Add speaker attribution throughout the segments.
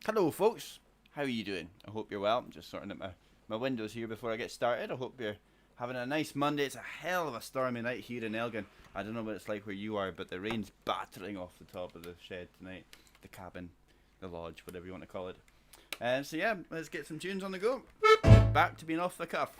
Speaker 1: Hello folks, how are you doing? I hope you're well. I'm just sorting out my windows here before I get started. I hope you're having a nice Monday. It's a hell of a stormy night here in Elgin. I don't know what it's like where you are, but the rain's battering off the top of the shed tonight. The cabin, the lodge, whatever you want to call it. So yeah, let's get some tunes on the go. Back to being off the cuff.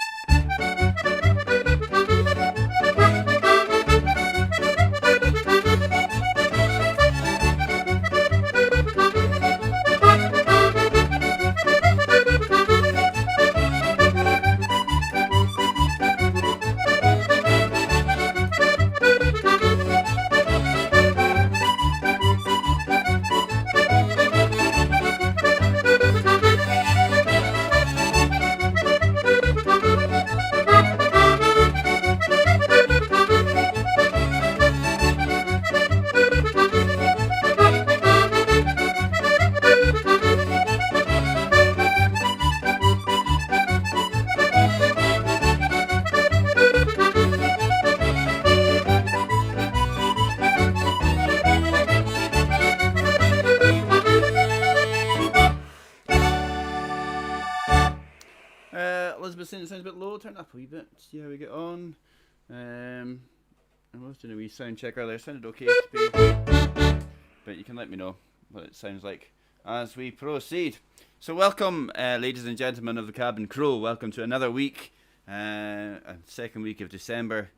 Speaker 1: Elizabeth saying it sounds a bit low. Turn it up a wee bit. See how we get on. I was doing a wee sound check earlier. It sounded okay to be, but you can let me know what it sounds like as we proceed. So welcome, ladies and gentlemen of the Cabin Crew. Welcome to another week, a second week of December.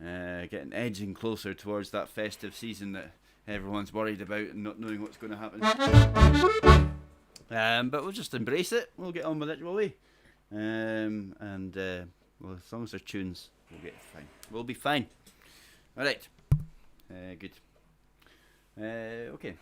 Speaker 1: Getting edging closer towards that festive season that everyone's worried about and not knowing what's going to happen. But we'll just embrace it. We'll get on with it, will we? Well, as long as there's tunes, we'll get fine. We'll be fine. All right. Good. Okay.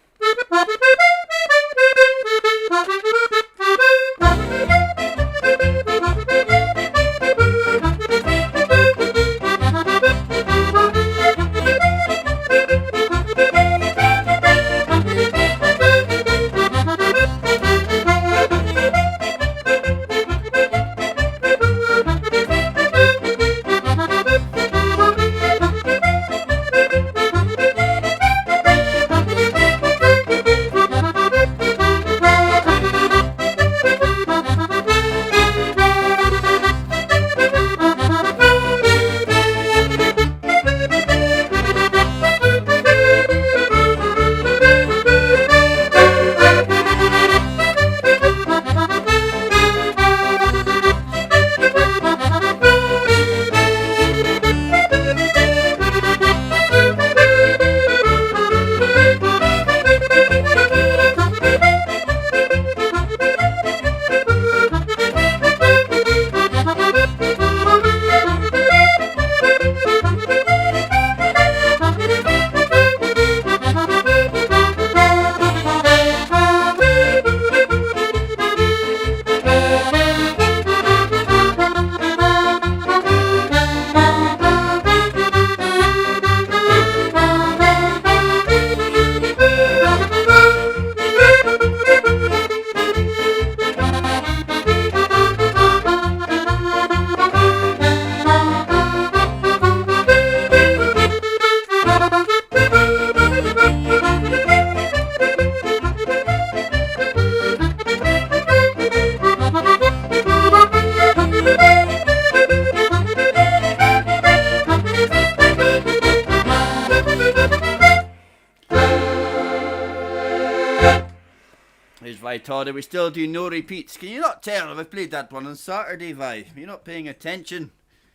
Speaker 1: Why, Todd, are we still doing no repeats? Can you not tell if I played that one on Saturday, Vi? You're not paying attention.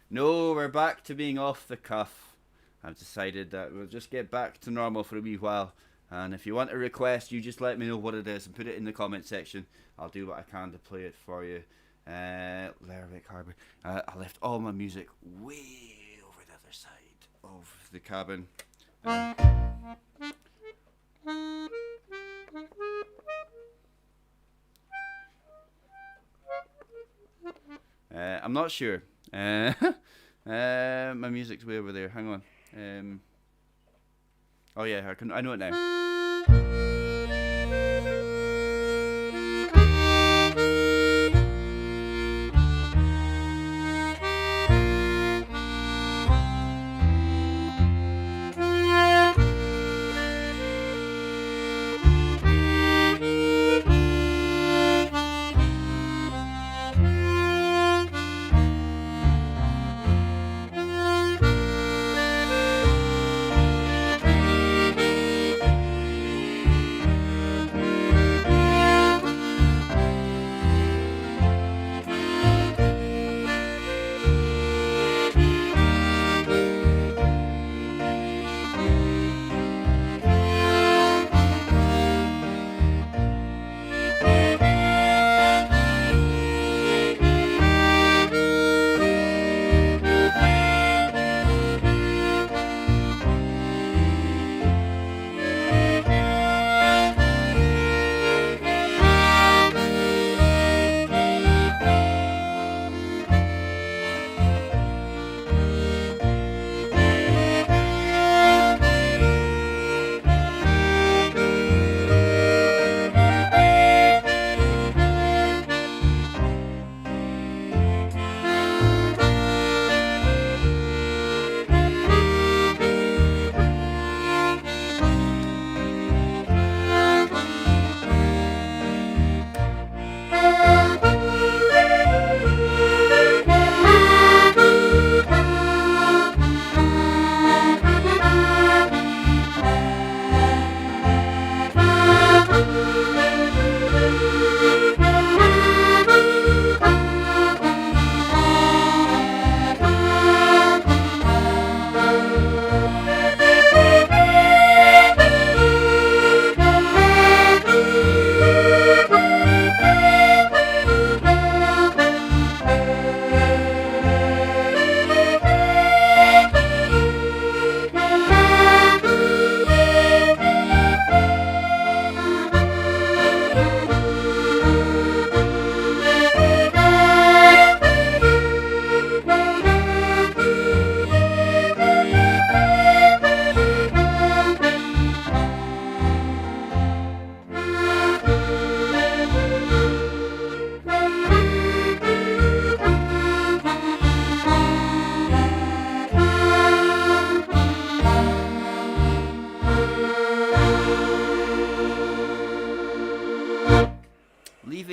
Speaker 1: No, we're back to being off the cuff. I've decided that we'll just get back to normal for a wee while. And if you want a request, you just let me know what it is and put it in the comment section. I'll do what I can to play it for you. Lerwick Harbour. I left all my music way over the other side of the cabin. I'm not sure. My music's way over there. Hang on. Oh yeah, I know it now.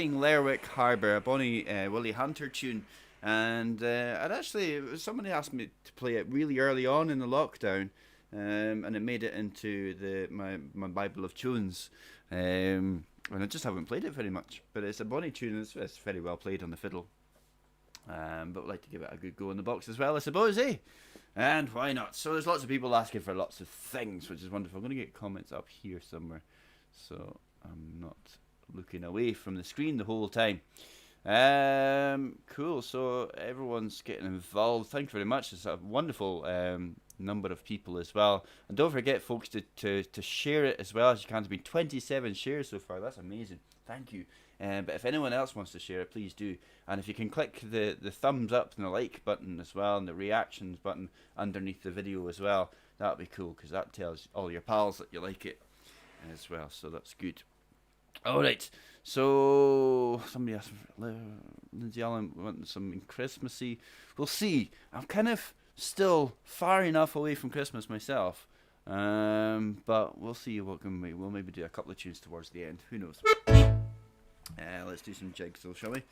Speaker 1: Lerwick Harbour, a bonny Willie Hunter tune, and somebody asked me to play it really early on in the lockdown, and it made it into my Bible of tunes, and I just haven't played it very much, but it's a bonny tune, and it's very well played on the fiddle, but I'd like to give it a good go in the box as well, I suppose, eh? And why not? So there's lots of people asking for lots of things, which is wonderful. I'm going to get comments up here somewhere, so I'm not looking away from the screen the whole time. Cool, so everyone's getting involved. Thank you very much. It's a wonderful number of people as well. And don't forget, folks, to share it as well as you can. There's been 27 shares so far. That's amazing. Thank you. But if anyone else wants to share it, please do. And if you can click the thumbs up and the like button as well, and the reactions button underneath the video as well, that would be cool, because that tells all your pals that you like it as well. So that's good. Alright, so somebody asked, Lindsay Allen wanting something Christmassy. We'll see. I'm kind of still far enough away from Christmas myself, but we'll see what can we. We'll maybe do a couple of tunes towards the end. Who knows? Let's do some jigsaw, shall we?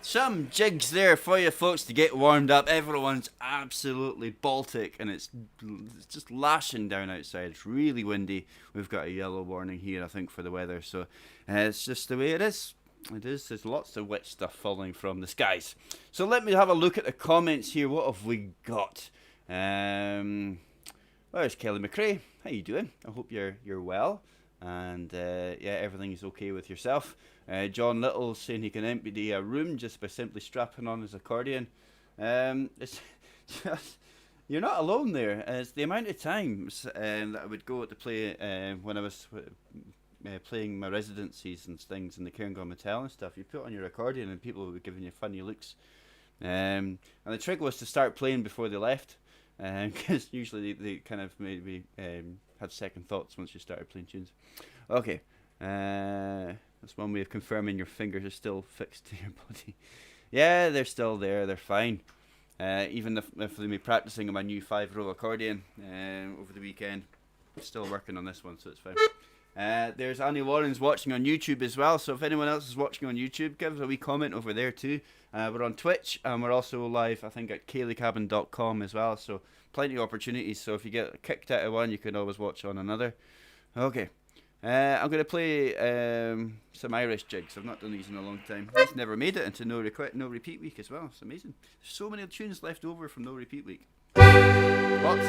Speaker 1: Some jigs there for you folks to get warmed up. Everyone's absolutely Baltic and it's just lashing down outside. It's really windy. We've got a yellow warning here, I think, for the weather. So it's just the way it is. It is. There's lots of wet stuff falling from the skies. So let me have a look at the comments here. What have we got? There's Kelly McRae. How you doing? I hope you're well. And yeah, everything's okay with yourself. John Little saying he can empty a room just by simply strapping on his accordion. It's just, you're not alone there. It's the amount of times that I would go to play when I was playing my residencies and things in the Cairngorm Hotel and stuff. You put on your accordion and people were giving you funny looks. And the trick was to start playing before they left, because usually they kind of maybe had second thoughts once you started playing tunes. Okay, that's one way of confirming your fingers are still fixed to your body. Yeah, they're still there, they're fine. Even if they've been practicing my new 5-row accordion over the weekend, I'm still working on this one, so it's fine. There's Annie Warren's watching on YouTube as well, so if anyone else is watching on YouTube, give us a wee comment over there too. We're on Twitch, and we're also live, I think, at ceilidhcabin.com as well, so plenty of opportunities. So if you get kicked out of one, you can always watch on another. Okay, I'm going to play some Irish jigs. I've not done these in a long time. It's never made it into no repeat week as well. It's amazing. There's so many tunes left over from no repeat week. Lots.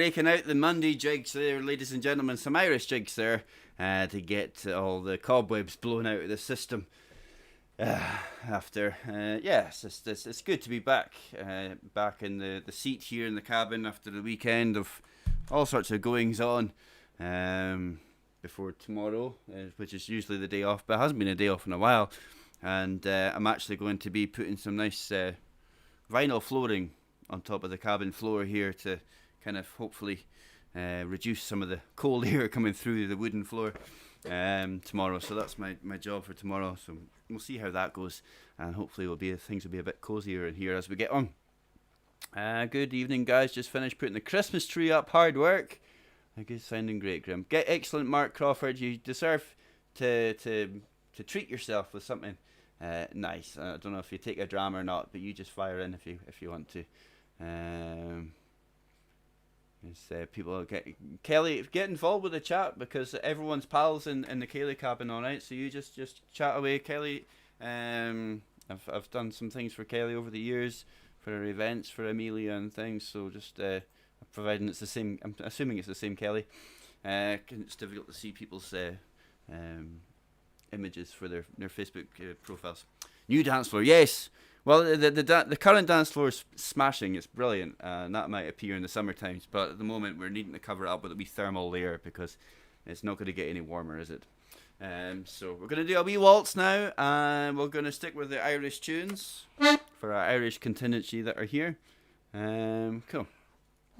Speaker 1: taking out the Monday jigs there, ladies and gentlemen, some Irish jigs there, to get all the cobwebs blown out of the system. After, it's good to be back in the seat here in the cabin after the weekend of all sorts of goings on. Before tomorrow, which is usually the day off, but it hasn't been a day off in a while. And I'm actually going to be putting some nice vinyl flooring on top of the cabin floor here to kind of hopefully reduce some of the cold air coming through the wooden floor tomorrow. So that's my job for tomorrow. So we'll see how that goes, and hopefully things will be a bit cozier in here as we get on. Good evening, guys. Just finished putting the Christmas tree up. Hard work. I guess sounding great, Grim. Excellent, Mark Crawford. You deserve to treat yourself with something nice. I don't know if you take a dram or not, but you just fire in if you want to. People Kelly, get involved with the chat because everyone's pals in the Kaylee cabin, all right. So you just chat away, Kelly. I've done some things for Kelly over the years for her events for Amelia and things. So just providing it's the same. I'm assuming it's the same Kelly. It's difficult to see people's images for their Facebook profiles. New dance floor, yes. Well, the current dance floor is smashing. It's brilliant, and that might appear in the summer times. But at the moment, we're needing to cover it up with a wee thermal layer because it's not going to get any warmer, is it? So we're going to do a wee waltz now, and we're going to stick with the Irish tunes for our Irish contingency that are here. Cool.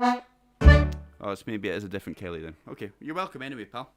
Speaker 1: Oh, it's maybe it is a different Kelly then. Okay, you're welcome anyway, pal.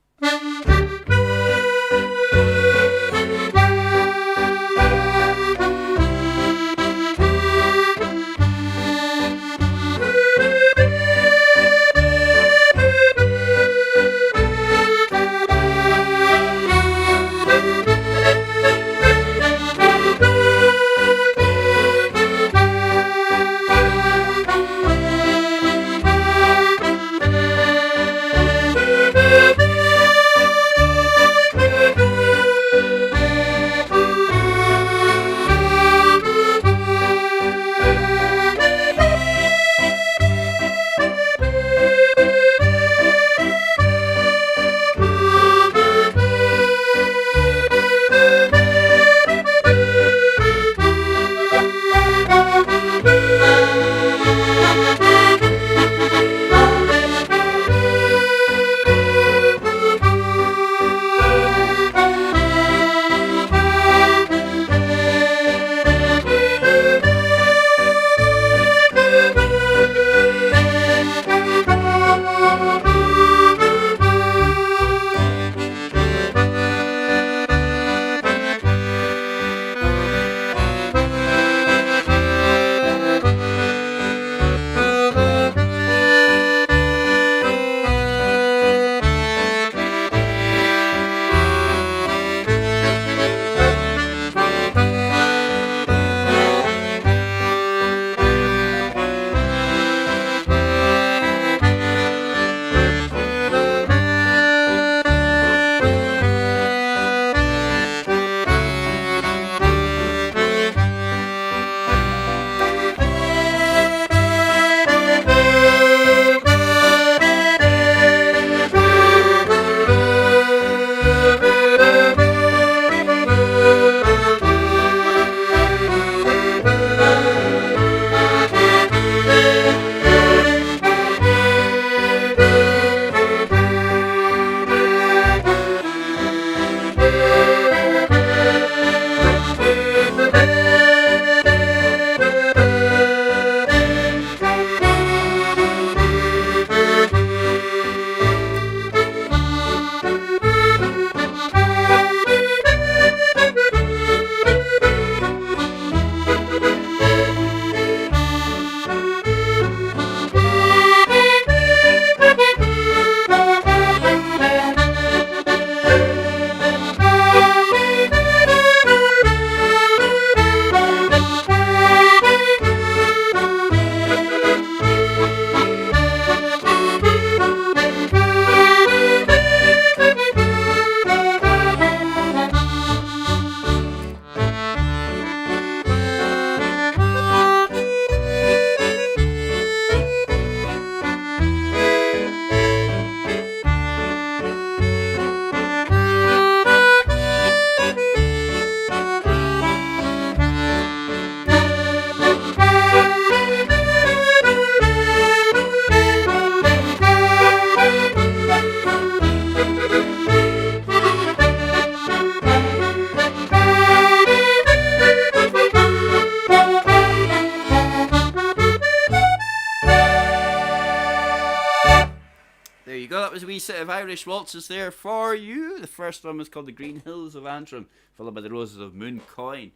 Speaker 1: was a wee set of Irish waltzes there for you. The first one was called The Green Hills of Antrim, followed by The Roses of Mooncoin.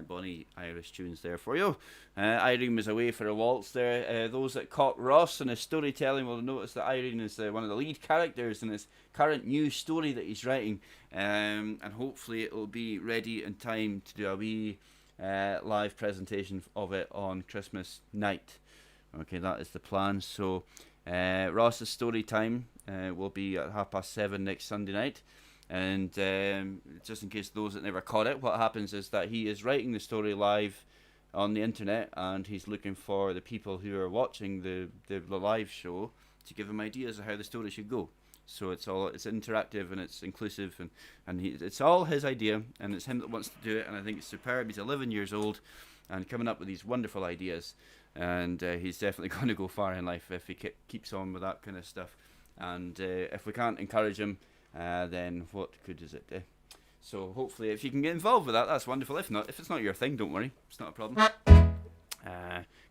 Speaker 1: Bonny Irish tunes there for you. Irene was away for a waltz there. Those that caught Ross in his storytelling will notice that Irene is one of the lead characters in his current new story that he's writing. And hopefully it will be ready in time to do a wee live presentation of it on Christmas night. Okay, that is the plan. So Ross's story time will be at 7:30 next Sunday night. And just in case those that never caught it, what happens is that he is writing the story live on the internet, and he's looking for the people who are watching the live show to give him ideas of how the story should go. So it's interactive and it's inclusive, and it's all his idea, and it's him that wants to do it. And I think it's superb. He's 11 years old and coming up with these wonderful ideas, and he's definitely going to go far in life if he keeps on with that kind of stuff. And if we can't encourage him, then what good is it? So hopefully if you can get involved with that, that's wonderful. If it's not your thing, don't worry, it's not a problem.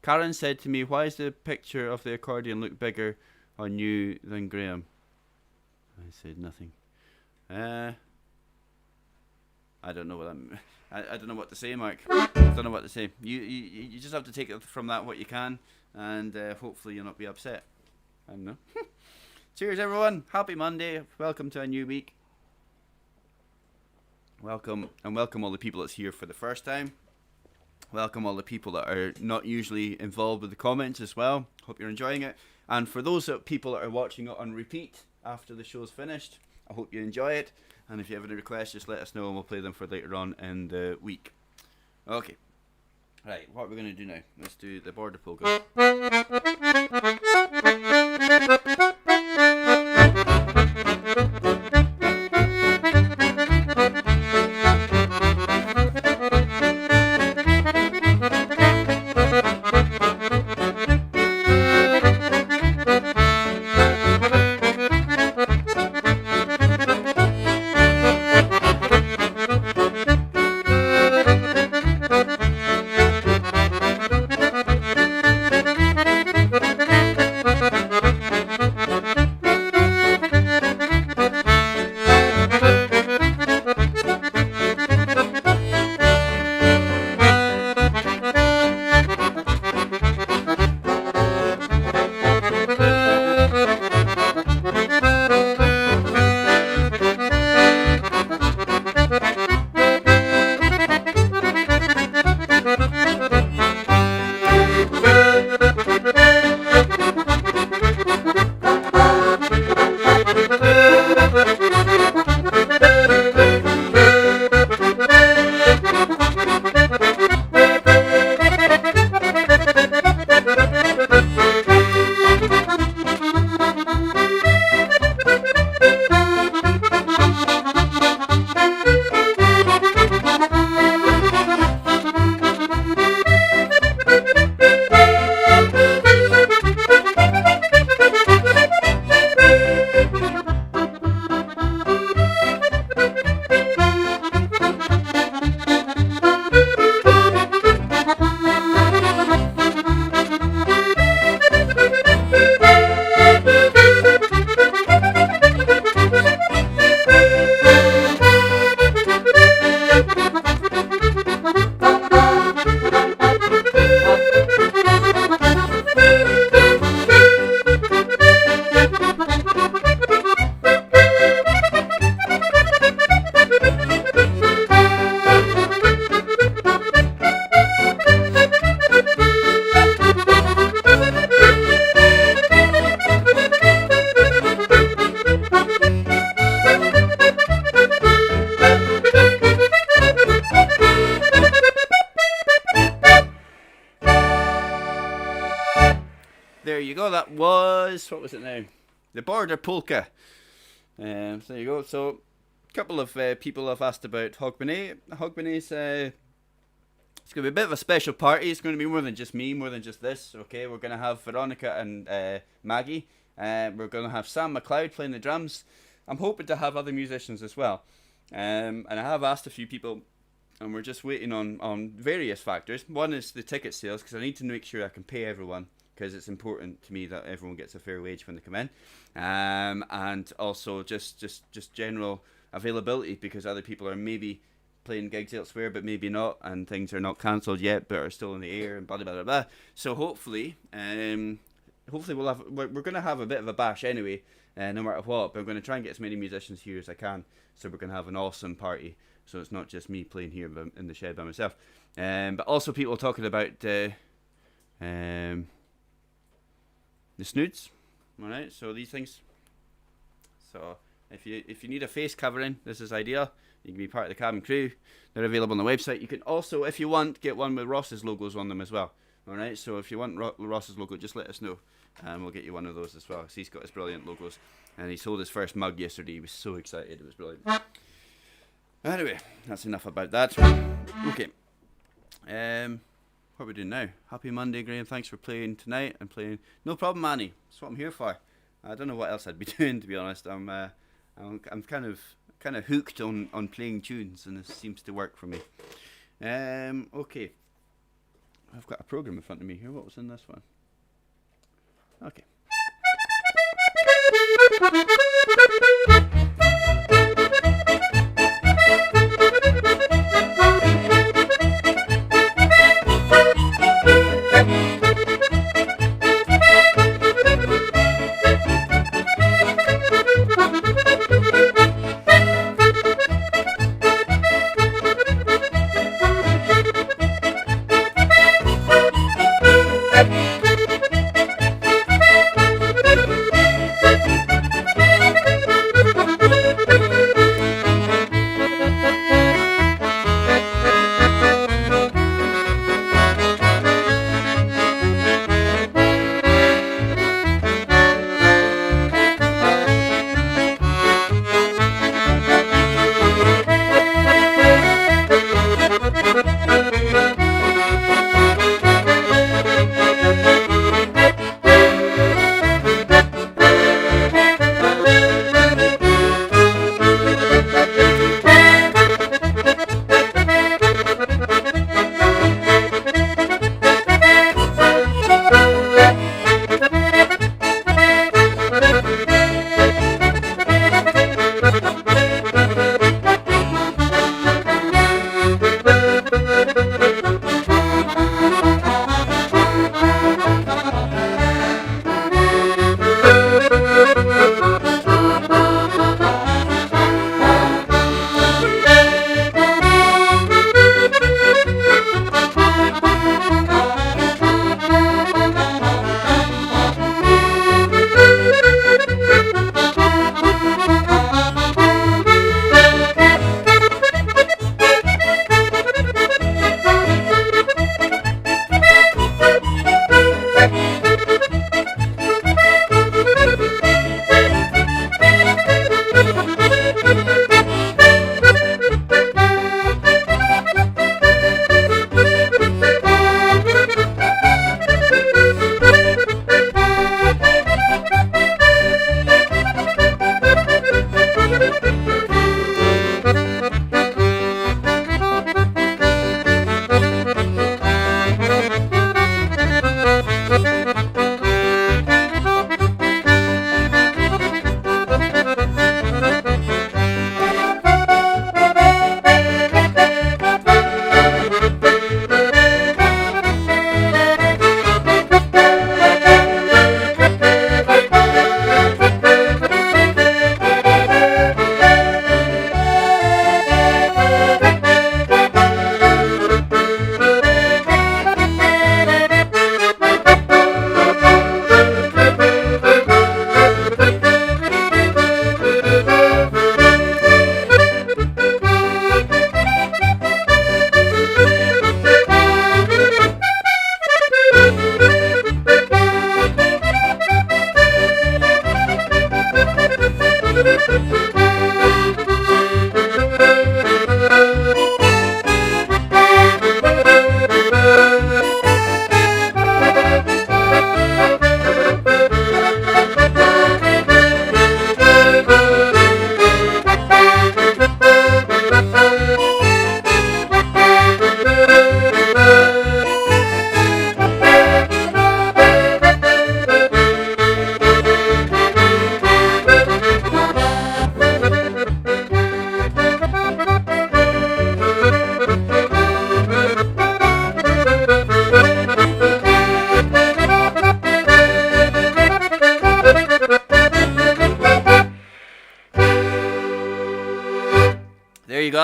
Speaker 1: Karen said to me, why does the picture of the accordion look bigger on you than Graham? I said nothing. I don't know what I don't know what to say, Mark. I don't know what to say. You just have to take it from that what you can, and hopefully you'll not be upset. I don't know. Cheers, everyone. Happy Monday. Welcome to a new week. Welcome all the people that's here for the first time. Welcome all the people that are not usually involved with the comments as well. Hope you're enjoying it. And for those people that are watching it on repeat after the show's finished, I hope you enjoy it. And if you have any requests, just let us know and we'll play them for later on in the week. Okay. Right, what we're going to do now. Let's do the border polka. That was, what was it now? The Border Polka. So there you go. So a couple of people have asked about Hogmanay. Hogmanay's it's going to be a bit of a special party. It's going to be more than just me, more than just this. Okay, we're going to have Veronica and Maggie. We're going to have Sam McLeod playing the drums. I'm hoping to have other musicians as well. And I have asked a few people, and we're just waiting on various factors. One is the ticket sales, because I need to make sure I can pay everyone. because it's important to me that everyone gets a fair wage when they come in, and also just general availability, because other people are maybe playing gigs elsewhere but maybe not, and things are not cancelled yet but are still in the air, and blah blah blah blah. So hopefully we're going to have a bit of a bash anyway, no matter what, but I'm going to try and get as many musicians here as I can, so we're going to have an awesome party, so it's not just me playing here in the shed by myself. But also people talking about the snoods. Alright, so these things, so if you need a face covering, this is ideal. You can be part of the cabin crew. They're available on the website. You can also, if you want, get one with Ross's logos on them as well. Alright, so if you want Ross's logo, just let us know, and we'll get you one of those as well. So he's got his brilliant logos, and he sold his first mug yesterday. He was so excited. It was brilliant. Anyway, that's enough about that. Okay. What are we doing now? Happy Monday, Graham. Thanks for playing tonight and playing. No problem, Annie. That's what I'm here for. I don't know what else I'd be doing, to be honest. I'm kind of hooked on playing tunes, and this seems to work for me. Okay. I've got a program in front of me here. What was in this one? Okay.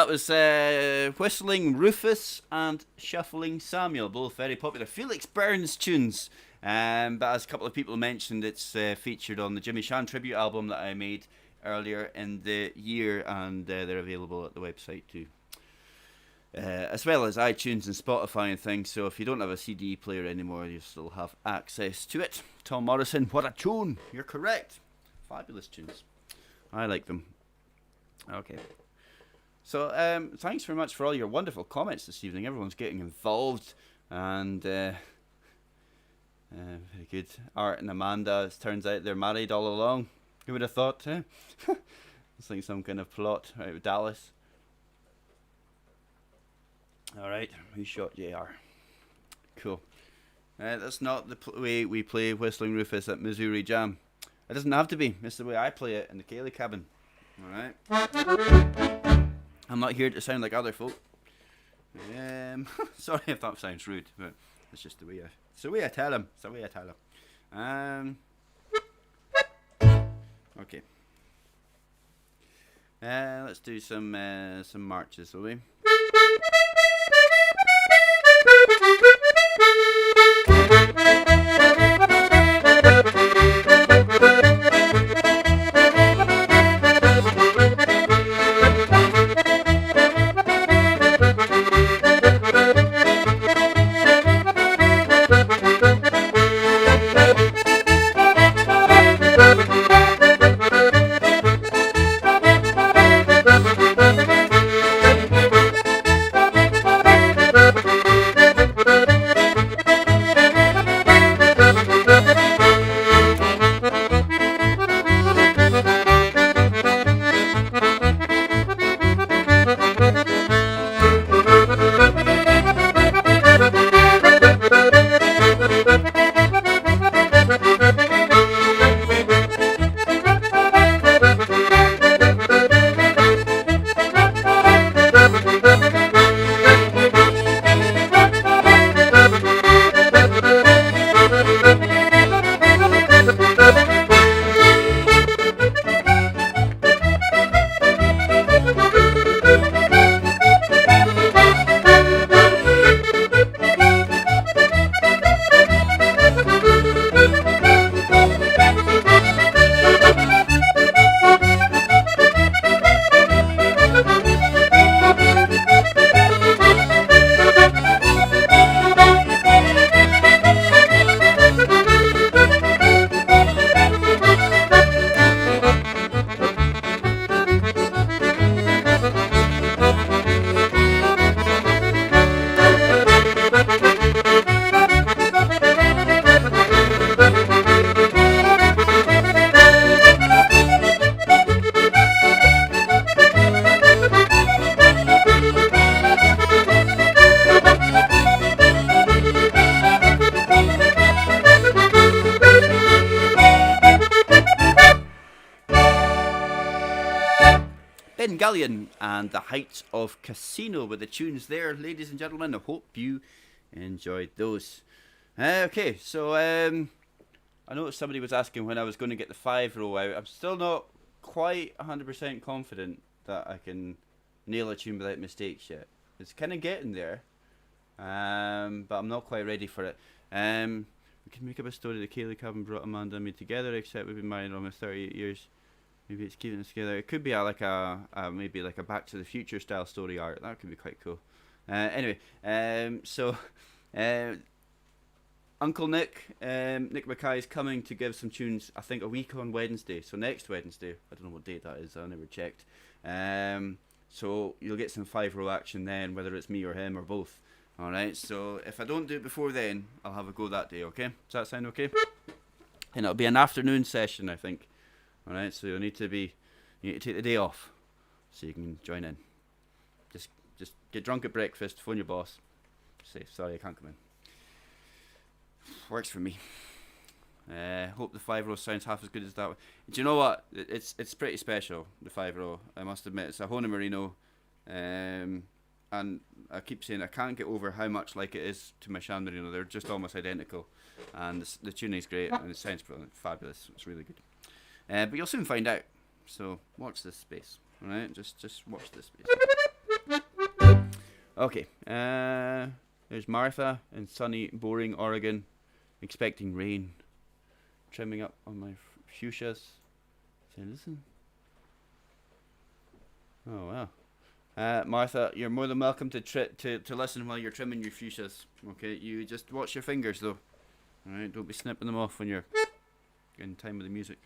Speaker 1: that was Whistling Rufus and Shuffling Samuel, both very popular Felix Burns tunes. But as a couple of people mentioned, it's featured on the Jimmy Shan tribute album that I made earlier in the year, and they're available at the website too. As well as iTunes and Spotify and things, so if you don't have a CD player anymore, you still have access to it. Tom Morrison, what a tune! You're correct. Fabulous tunes. I like them. Okay. So, thanks very much for all your wonderful comments this evening. Everyone's getting involved, and very good. Art and Amanda, it turns out they're married all along. Who would have thought, eh? It's like some kind of plot out of Dallas. Alright, who shot JR? Cool. That's not the way we play Whistling Rufus at Missouri Jam. It doesn't have to be. It's the way I play it in the ceilidh cabin. Alright. I'm not here to sound like other folk. Sorry if that sounds rude, but it's just the way I tell them. It's the way I tell them. Okay. Let's do some marches, will we? And the Heights of Casino with the tunes there, ladies and gentlemen. I hope you enjoyed those. Okay, so I noticed somebody was asking when I was going to get the 5-row out. I'm still not quite 100% confident that I can nail a tune without mistakes yet. It's kind of getting there, but I'm not quite ready for it. We can make up a story. The ceilidh cabin brought Amanda and me together, except we've been married almost 38 years. Maybe it's keeping us together. It could be maybe like a Back to the Future style story art. That could be quite cool. Anyway, so Uncle Nick, Nick Mackay is coming to give some tunes, I think, a week on Wednesday. So next Wednesday. I don't know what date that is. I never checked. So you'll get some 5-row action then, whether it's me or him or both. Alright, so if I don't do it before then, I'll have a go that day, okay? Does that sound okay? And it'll be an afternoon session, I think. Alright, so you need to take the day off so you can join in. Just get drunk at breakfast, phone your boss, say, sorry, I can't come in. Works for me. Hope the 5-row sounds half as good as that one. Do you know what? It's pretty special, the 5-row, I must admit. It's a Hona Merino, and I keep saying I can't get over how much like it is to my Shan Merino. They're just almost identical, and the tuning's great, and it sounds brilliant, fabulous. It's really good. But you'll soon find out. So watch this space. Alright, just watch this space. Okay. There's Martha in sunny, boring Oregon, expecting rain. Trimming up on my fuchsias. Say, listen. Oh wow. Martha, you're more than welcome to listen while you're trimming your fuchsias. Okay, you just watch your fingers though. Alright, don't be snipping them off when you're in time with the music.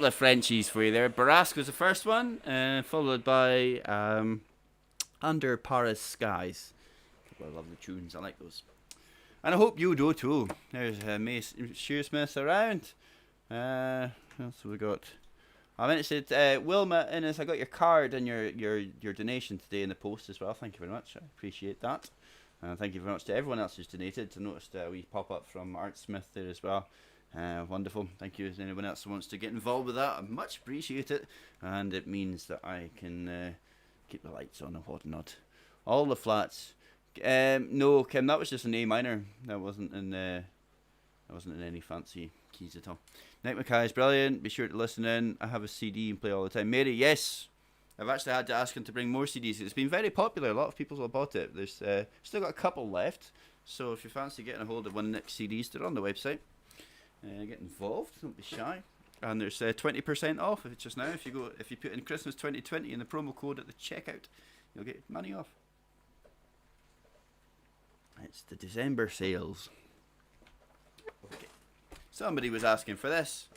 Speaker 1: couple of Frenchies for you there. Barasque was the first one, followed by Under Paris Skies. A couple of lovely tunes. I like those. And I hope you do too. There's Mace Shearsmith around. What else have we got? I meant to say, Wilma Innes, I got your card and your donation today in the post as well. Thank you very much. I appreciate that. Thank you very much to everyone else who's donated. I noticed a wee pop up from Art Smith there as well. Wonderful. Thank you. Anyone else who wants to get involved with that, I much appreciate it. And it means that I can keep the lights on and whatnot. All the flats. No, Kim, that was just an A minor. That wasn't in any fancy keys at all. Nick Mackay is brilliant. Be sure to listen in. I have a CD and play all the time. Mary, yes. I've actually had to ask him to bring more CDs. It's been very popular. A lot of people have bought it. There's still got a couple left. So if you fancy getting a hold of one of Nick's CDs, they're on the website. Get involved. Don't be shy. And there's 20% off if just now. If you put in Christmas 2020 in the promo code at the checkout, you'll get money off. It's the December sales. Okay. Somebody was asking for this.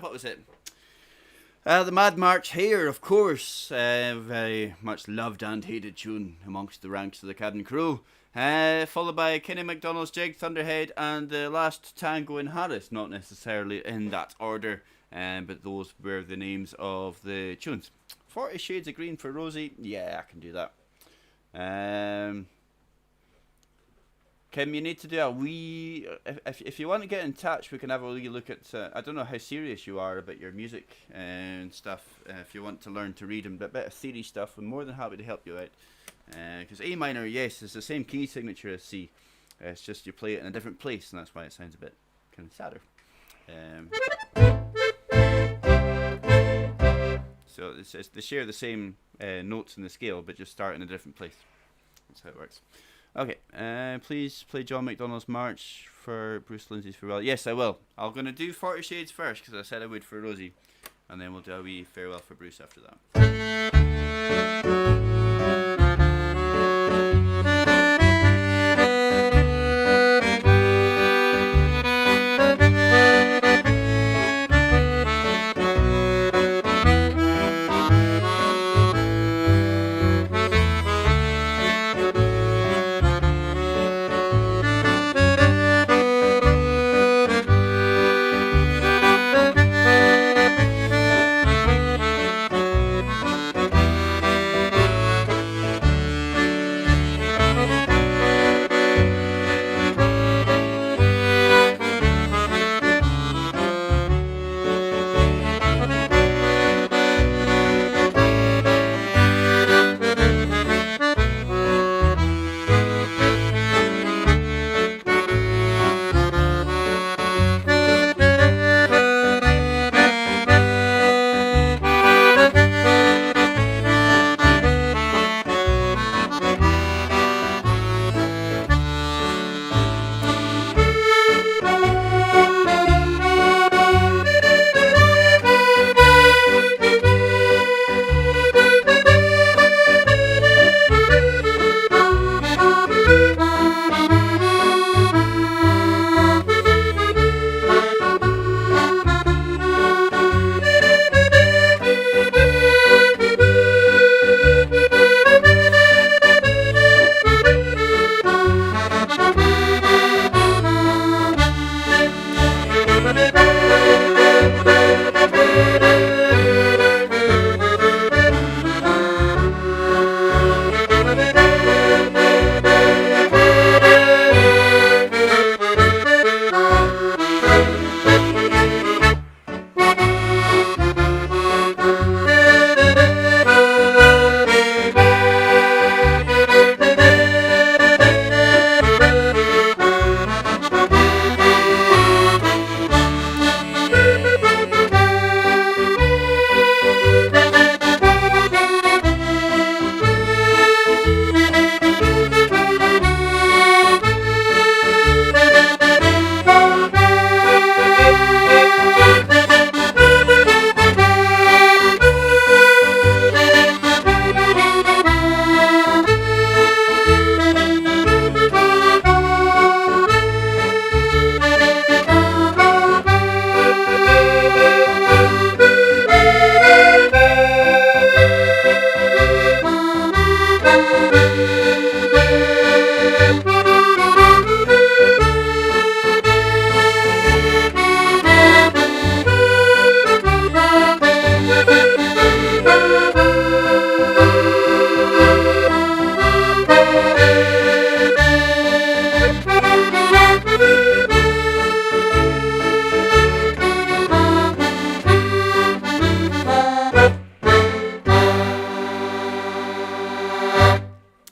Speaker 1: what was it? The Mad March Hare, of course, very much loved and hated tune amongst the ranks of the cabin crew. Followed by Kenny MacDonald's Jig, Thunderhead, and the last Tango in Harris, not necessarily in that order, but those were the names of the tunes. 40 Shades of Green for Rosie, yeah, I can do that. Kim, you need to do a wee... If you want to get in touch, we can have a wee look at... I don't know how serious you are about your music and stuff. If you want to learn to read and a bit of theory stuff, I'm more than happy to help you out. Because A minor, yes, is the same key signature as C. It's just you play it in a different place, and that's why it sounds a bit kind of sadder. So they share the same notes in the scale, but just start in a different place. That's how it works. Okay, please play John McDonald's March for Bruce Lindsay's Farewell. Yes, I will. I'm going to do 40 Shades first, because I said I would for Rosie. And then we'll do a wee farewell for Bruce after that.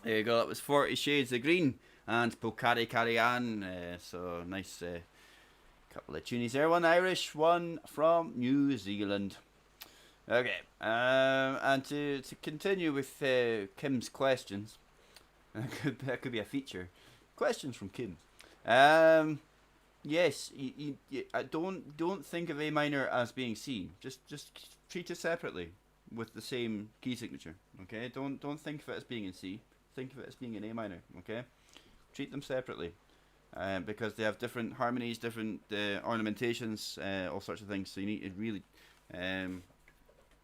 Speaker 1: There you go, that was 40 Shades of Green and Pokari Carry On. So nice couple of tunies there. One Irish, one from New Zealand. Okay, and to continue with Kim's questions, that could be a feature. Questions from Kim. Yes, I don't think of A minor as being C. Just treat it separately with the same key signature. Okay, don't think of it as being in C. Think of it as being in A minor. Okay, treat them separately. because they have different harmonies, different ornamentations, all sorts of things. So you need to really,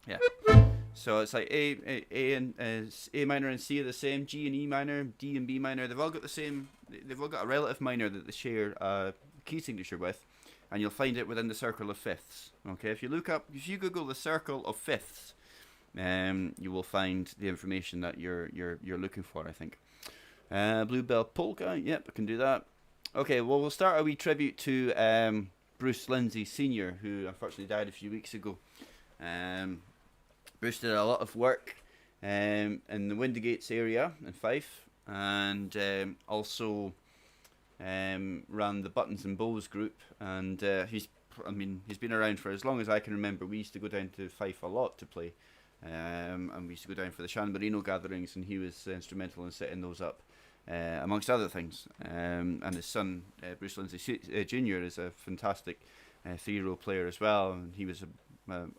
Speaker 1: yeah. So it's like A and A minor and C are the same. G and E minor, D and B minor. They've all got the same. They've all got a relative minor that they share a key signature with, and you'll find it within the circle of fifths. Okay, if you Google the circle of fifths, you will find the information that you're looking for, I think. Bluebell Polka. Yep, I can do that. Okay, well, we'll start a wee tribute to Bruce Lindsay Sr., who unfortunately died a few weeks ago. Bruce did a lot of work in the Windigates area in Fife, and also ran the Buttons and Bows group. And he's been around for as long as I can remember. We used to go down to Fife a lot to play, and we used to go down for the San Marino gatherings, and he was instrumental in setting those up, amongst other things. And his son, Bruce Lindsay Jr., is a fantastic 3-year-old player as well, and he was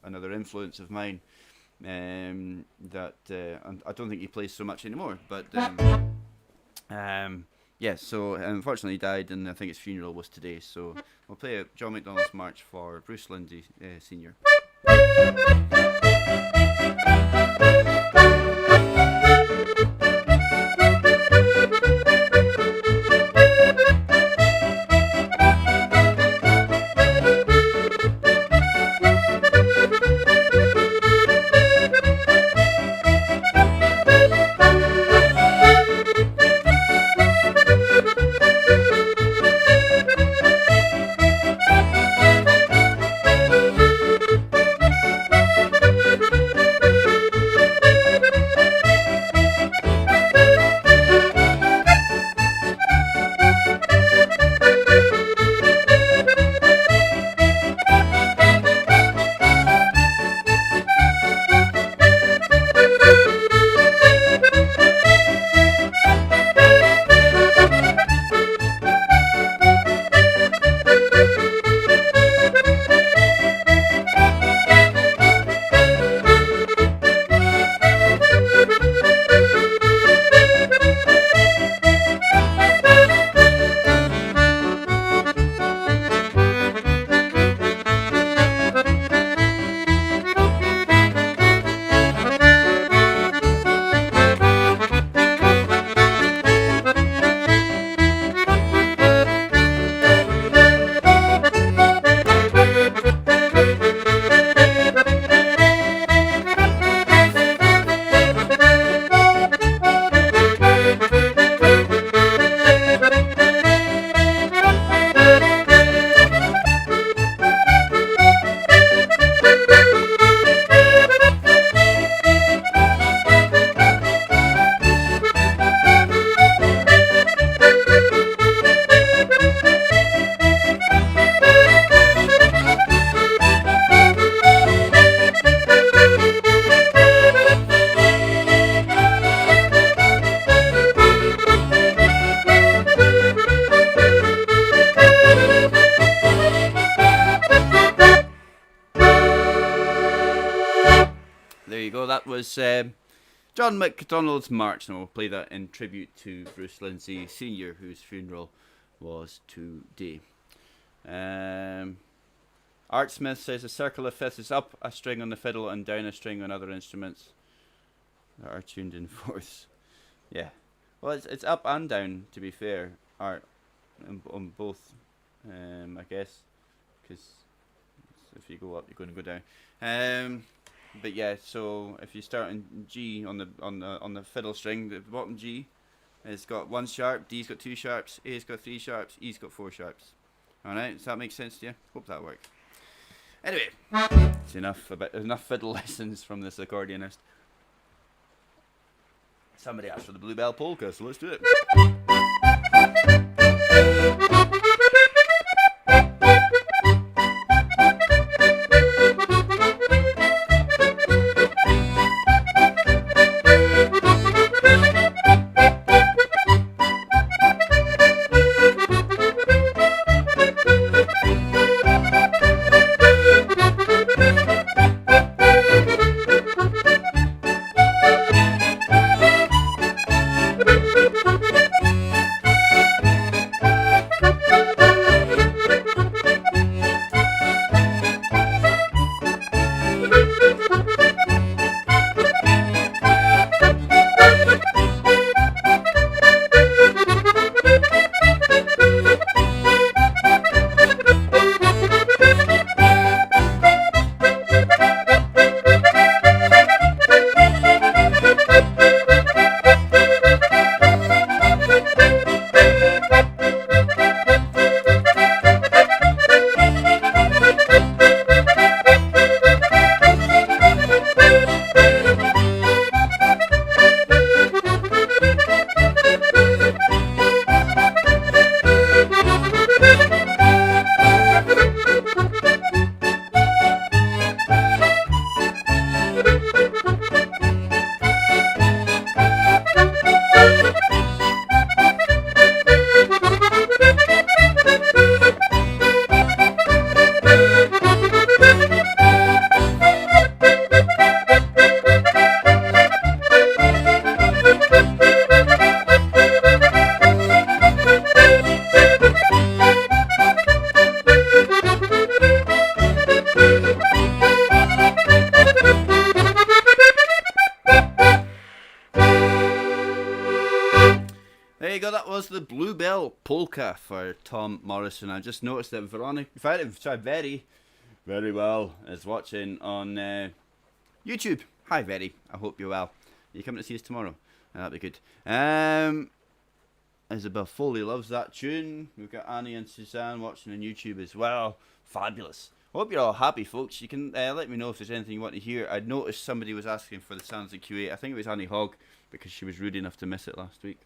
Speaker 1: another influence of mine. And I don't think he plays so much anymore, but yeah, so unfortunately he died, and I think his funeral was today, so we'll play a John McDonald's March for Bruce Lindsay Sr. That was John McDonald's March, and we'll play that in tribute to Bruce Lindsay Sr., whose funeral was today. Art Smith says a circle of fifths is up a string on the fiddle and down a string on other instruments that are tuned in fourths. Yeah, well, it's up and down, to be fair, Art, on both, I guess, because if you go up, you're going to go down. But yeah, so if you start in G on the fiddle string, the bottom G has got 1 sharp, D's got 2 sharps, A's got 3 sharps, E's got 4 sharps. Alright, does that make sense to you? Hope that works. Anyway, it's enough fiddle lessons from this accordionist. Somebody asked for the Bluebell Polka, so let's do it. There you go, that was the Bluebell Polka for Tom Morrison. I just noticed that Very, very well is watching on YouTube. Hi, Very. I hope you're well. You coming to see us tomorrow? That'd be good. Isabel Foley loves that tune. We've got Annie and Suzanne watching on YouTube as well. Fabulous. Hope you're all happy, folks. You can let me know if there's anything you want to hear. I'd noticed somebody was asking for the Sounds of Q8. I think it was Annie Hogg, because she was rude enough to miss it last week.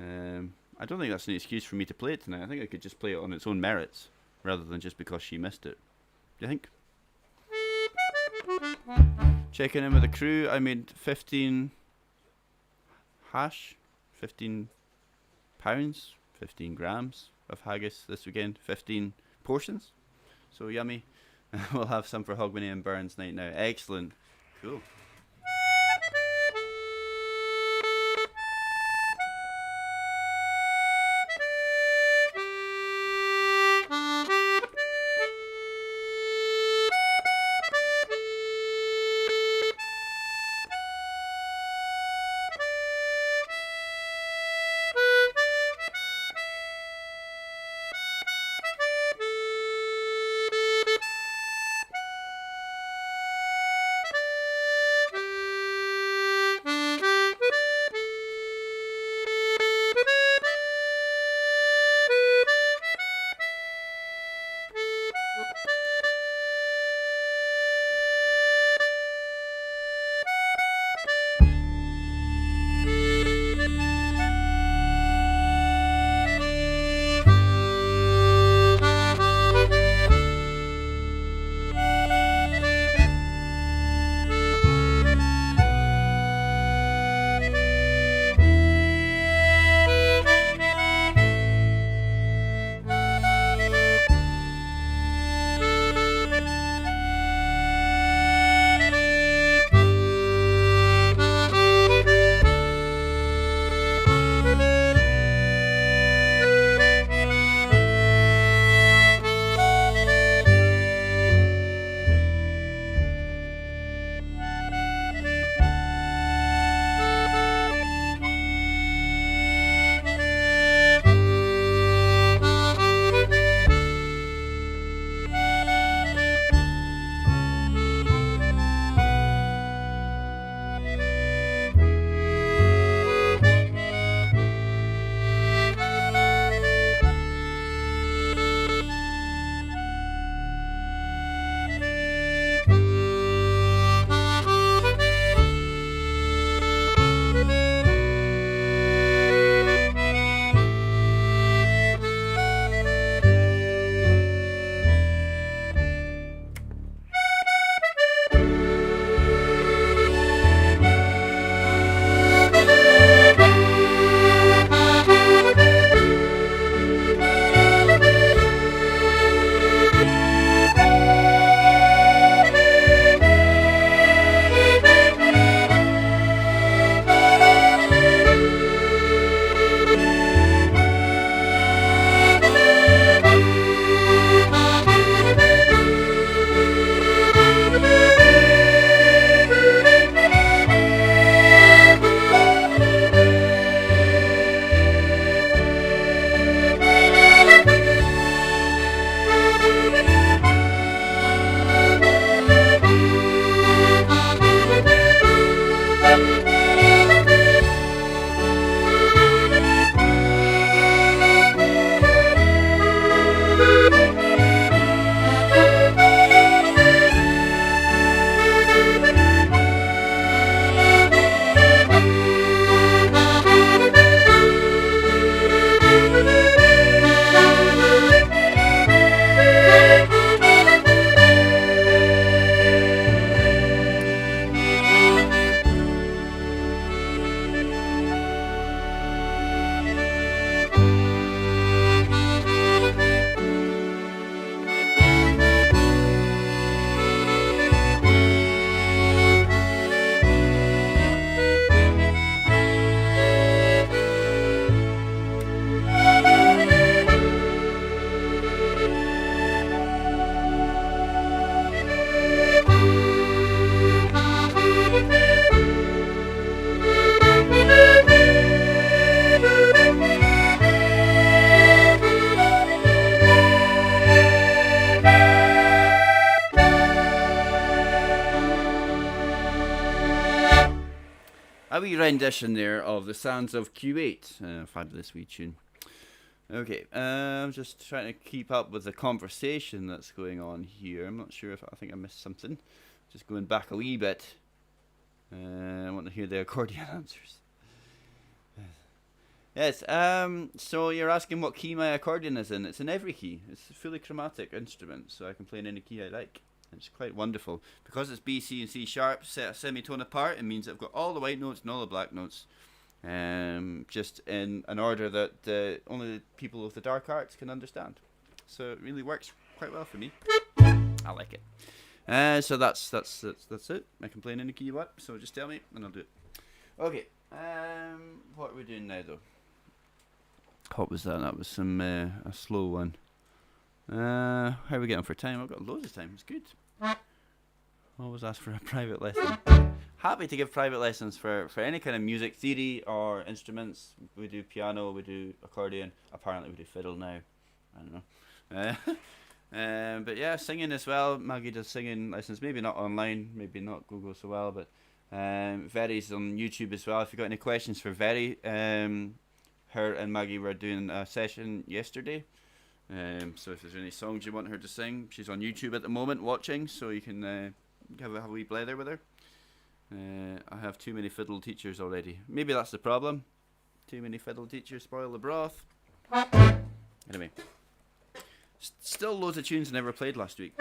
Speaker 1: I don't think that's an excuse for me to play it tonight. I think I could just play it on its own merits, rather than just because she missed it. Do you think? Checking in with the crew. I made 15 pounds, 15 grams of haggis this weekend, 15 portions. So yummy. We'll have some for Hogmanay and Burns night now. Excellent. Cool. rendition there of the sounds of Q8. Fabulous wee tune. Okay, I'm just trying to keep up with the conversation that's going on here. I'm not sure if I think I missed something. Just going back a wee bit. I want to hear the accordion answers. Yes, so you're asking what key my accordion is in. It's in every key. It's a fully chromatic instrument, so I can play in any key I like. It's quite wonderful. Because it's B, C, and C sharp set a semitone apart, it means I've got all the white notes and all the black notes. Just in an order that only the people with the dark arts can understand. So it really works quite well for me. I like it. So that's it. I can play in any key you want, so just tell me and I'll do it. Okay. What are we doing now though? What was that? That was some a slow one. How are we getting for time? I've got loads of time. It's good. Always ask for a private lesson. Happy to give private lessons for any kind of music theory or instruments. We do piano, we do accordion. Apparently we do fiddle now. I don't know. But yeah, singing as well. Maggie does singing lessons. Maybe not online, maybe not Google so well, but Veri's on YouTube as well. If you've got any questions for Veri, her and Maggie were doing a session yesterday. So if there's any songs you want her to sing, she's on YouTube at the moment watching, so you can have a wee play there with her. I have too many fiddle teachers already. Maybe that's the problem. Too many fiddle teachers spoil the broth. Anyway. Still loads of tunes I never played last week.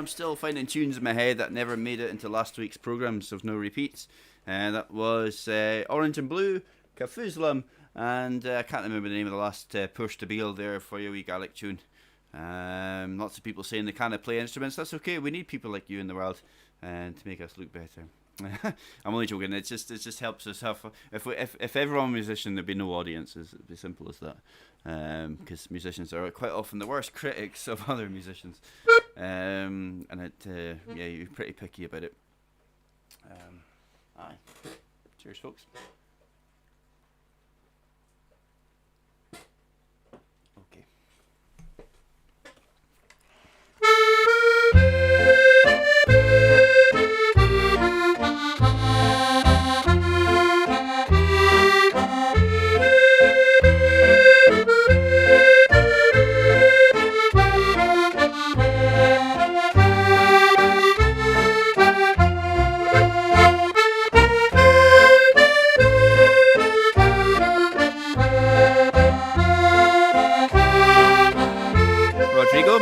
Speaker 1: Still finding tunes in my head that never made it into last week's programmes of no repeats. And that was Orange and Blue, Kafuzlam, and I can't remember the name of the last Push to Beal there for your wee Gaelic tune. Lots of people saying they can't play instruments. That's okay. We need people like you in the world to make us look better. I'm only joking. It just helps us have. If everyone was a musician, there'd be no audiences. It'd be simple as that. Because musicians are quite often the worst critics of other musicians. And you're pretty picky about it. Aye. Cheers, folks. Okay. Rodrigo.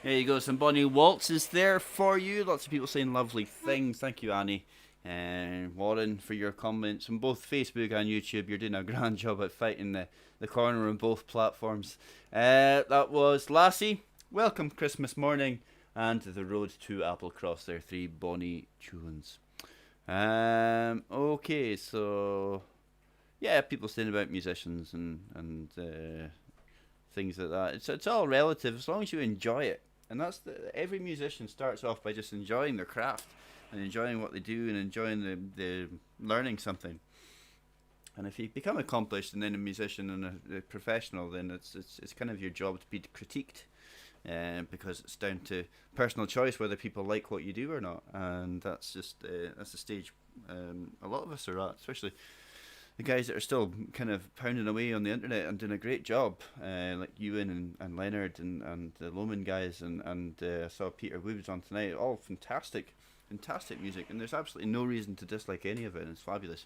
Speaker 1: There you go, some Bonnie waltzes there for you. Lots of people saying lovely things. Thank you, Annie and Warren, for your comments on both Facebook and YouTube. You're doing a grand job at fighting the corner on both platforms. That was Lassie, Welcome Christmas Morning, and The Road to Applecross. There, 3 Bonnie tunes. Okay, so yeah, people saying about musicians and things like that. It's all relative as long as you enjoy it, and every musician starts off by just enjoying their craft and enjoying what they do and enjoying the learning something. And if you become accomplished and then a musician and a professional, then it's kind of your job to be critiqued, because it's down to personal choice whether people like what you do or not. And that's just that's the stage a lot of us are at, especially the guys that are still kind of pounding away on the internet and doing a great job, like Ewan and Leonard and the Loman guys, and I saw Peter Woods on tonight. All fantastic music, and there's absolutely no reason to dislike any of it, and it's fabulous.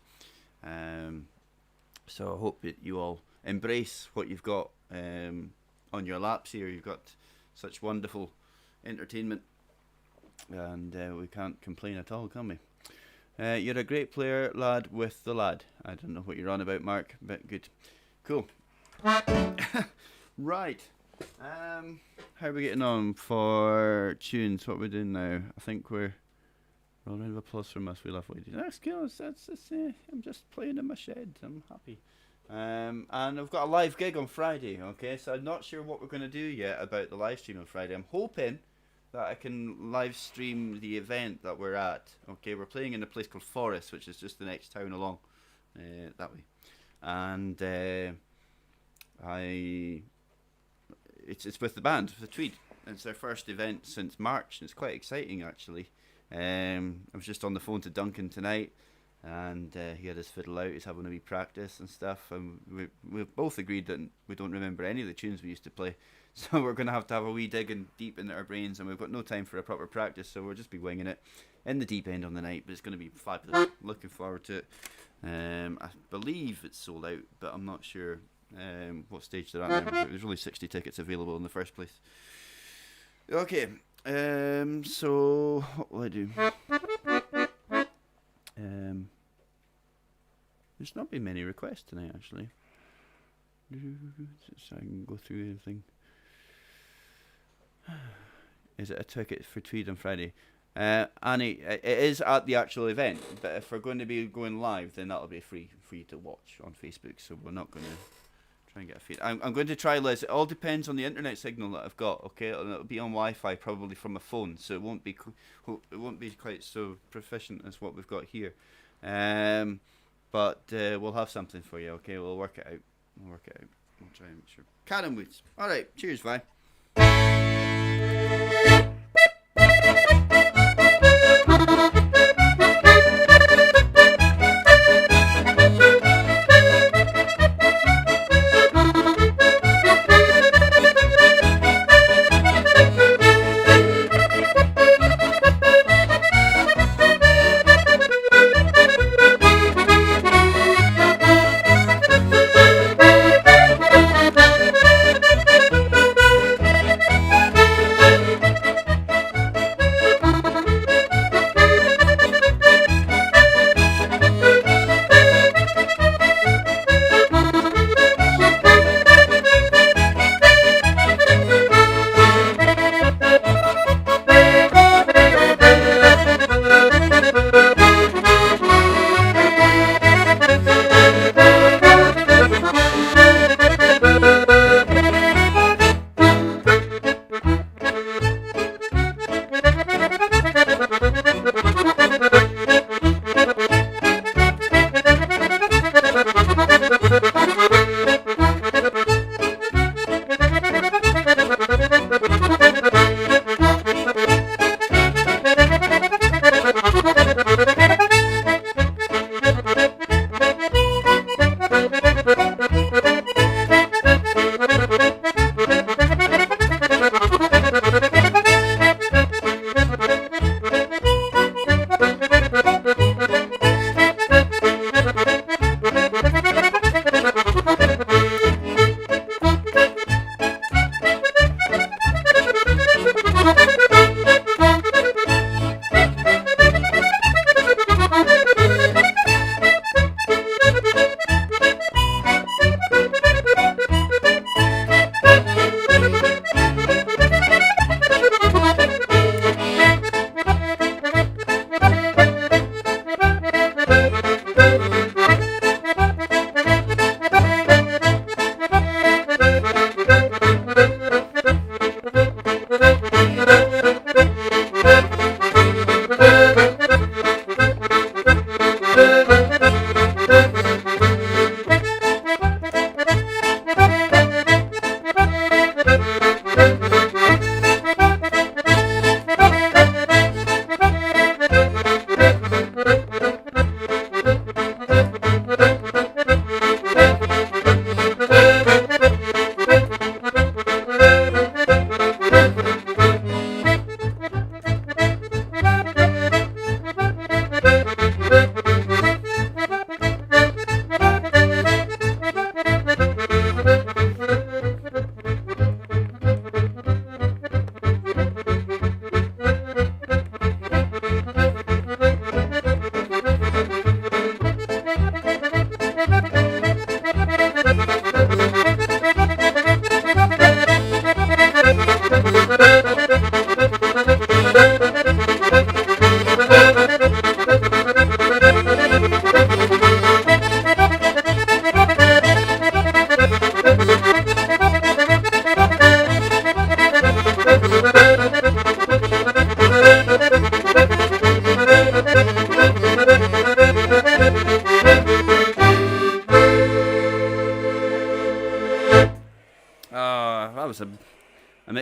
Speaker 1: So I hope that you all embrace what you've got on your laps here. You've got such wonderful entertainment, and we can't complain at all, can we? You're a great player, lad, with the lad. I don't know what you're on about, Mark, but good. Cool. Right. How are we getting on for tunes? What we're doing now? I think we're... Round of applause from us. We love what you do. That's good. I'm just playing in my shed. I'm happy. And I've got a live gig on Friday. Okay, so I'm not sure what we're going to do yet about the live stream on Friday. I'm hoping that I can live stream the event that we're at. Okay, we're playing in a place called Forest, which is just the next town along that way. And it's with the band, with the Tweed. It's their first event since March, and it's quite exciting actually. I was just on the phone to Duncan tonight, and he had his fiddle out. He's having a wee practice and stuff, and we've both agreed that we don't remember any of the tunes we used to play, so we're going to have a wee digging deep into our brains, and we've got no time for a proper practice, so we'll just be winging it in the deep end on the night. But it's going to be fabulous. Looking forward to it. I believe it's sold out, but I'm not sure what stage they're at now. There's only 60 tickets available in the first place. Okay. So what will I do? There's not been many requests tonight, actually. So I can go through everything. Is it a ticket for Tweed on Friday? Annie, it is at the actual event, but if we're going to be going live, then that'll be free to watch on Facebook. So we're not going to try and get a feed. I'm going to try, Liz. It all depends on the internet signal that I've got. Okay, and it'll be on Wi-Fi, probably from a phone, so it won't be quite so proficient as what we've got here. But we'll have something for you. Okay, we'll work it out. We'll try and make sure. Karen Woods. All right. Cheers, Vi.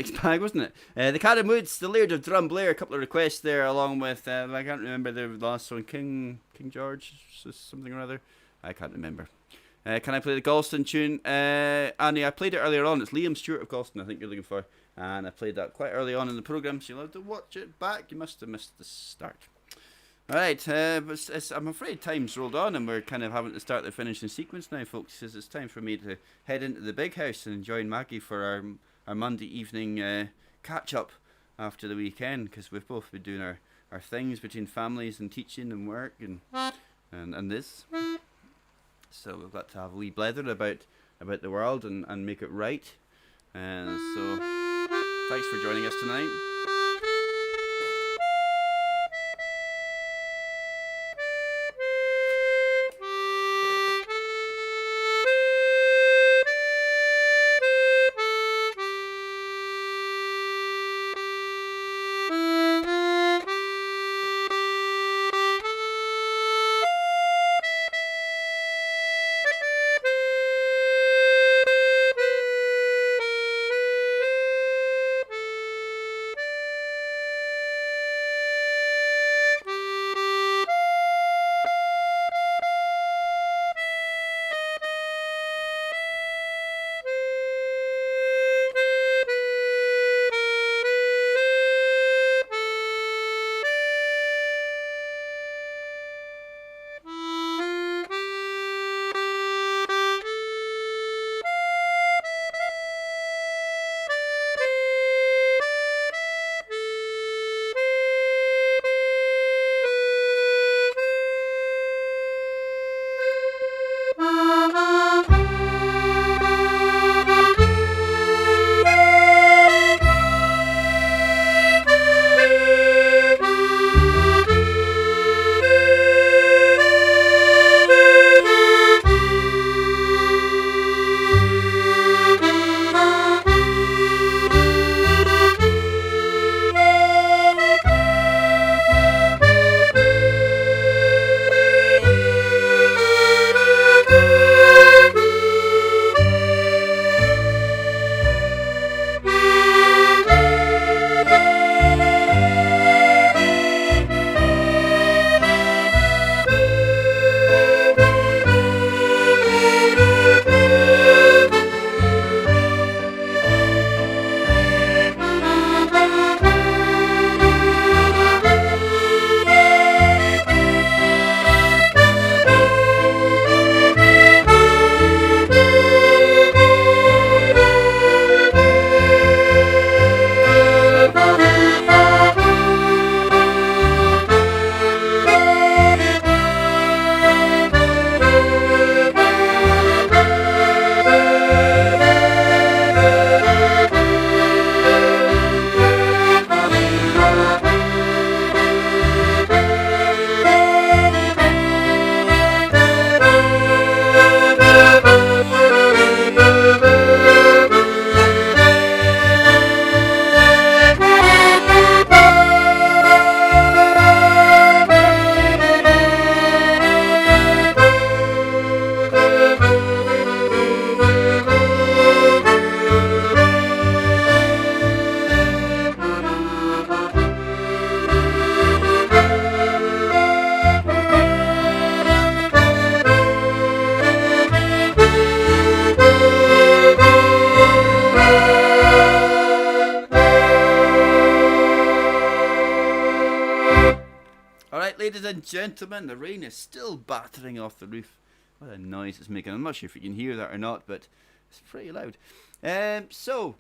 Speaker 1: mixed bag, wasn't it? The Carron Woods, the Laird of Drumblair, a couple of requests there, along with I can't remember the last one, King George, something or other. I can't remember. Can I play the Galston tune? Annie, I played it earlier on. It's Liam Stewart of Galston, I think you're looking for. And I played that quite early on in the programme, so you'll have to watch it back. You must have missed the start. Alright, I'm afraid time's rolled on and we're kind of having to start the finishing sequence now, folks, because it's time for me to head into the big house and join Maggie for our Monday evening catch-up after the weekend, because we've both been doing our things between families and teaching and work and this. So we've got to have a wee blether about the world and make it right. And so, thanks for joining us tonight. Ladies and gentlemen, the rain is still battering off the roof. What a noise it's making. I'm not sure if you can hear that or not, but it's pretty loud. Thank you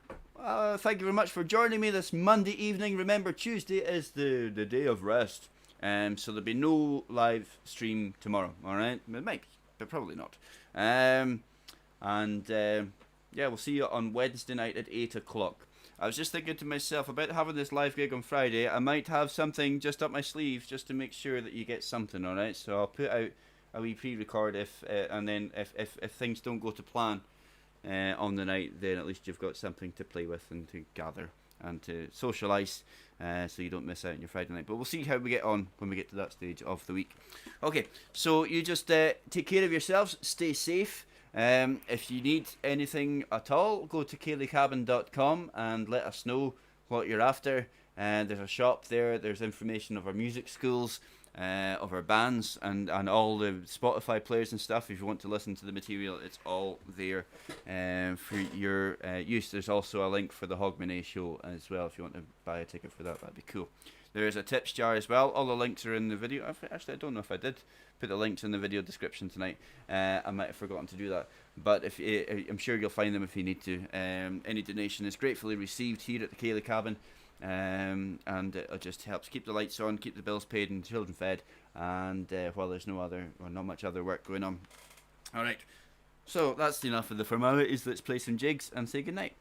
Speaker 1: very much for joining me this Monday evening. Remember, Tuesday is the day of rest. So there'll be no live stream tomorrow, alright? It might be, but probably not. We'll see you on Wednesday night at 8 o'clock. I was just thinking to myself about having this live gig on Friday. I might have something just up my sleeve just to make sure that you get something, alright? So I'll put out a wee pre-record if things don't go to plan on the night, then at least you've got something to play with and to gather and to socialise so you don't miss out on your Friday night. But we'll see how we get on when we get to that stage of the week. Okay, so you just take care of yourselves, stay safe. If you need anything at all, go to ceilidhcabin.com and let us know what you're after. There's a shop there. There's information of our music schools, of our bands, and all the Spotify players and stuff. If you want to listen to the material, it's all there for your use. There's also a link for the Hogmanay show as well. If you want to buy a ticket for that, that'd be cool. There is a tips jar as well. All the links are in the video. Actually, I don't know if I did put the links in the video description tonight. I might have forgotten to do that. But I'm sure you'll find them if you need to. Any donation is gratefully received here at the Ceilidh Cabin. And it just helps keep the lights on, keep the bills paid and children fed. And while there's not much other work going on. Alright. So that's enough of the formalities. Let's play some jigs and say goodnight.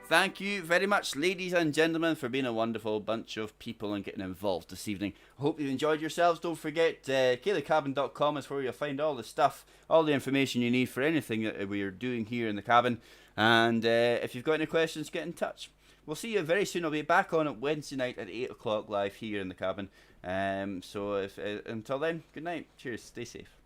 Speaker 1: Thank you very much, ladies and gentlemen, for being a wonderful bunch of people and getting involved this evening. I hope you enjoyed yourselves. Don't forget, ceilidhcabin.com is where you'll find all the stuff, all the information you need for anything that we are doing here in the cabin. And if you've got any questions, get in touch. We'll see you very soon. I'll be back on it Wednesday night at 8 o'clock live here in the cabin. So until then, good night. Cheers. Stay safe.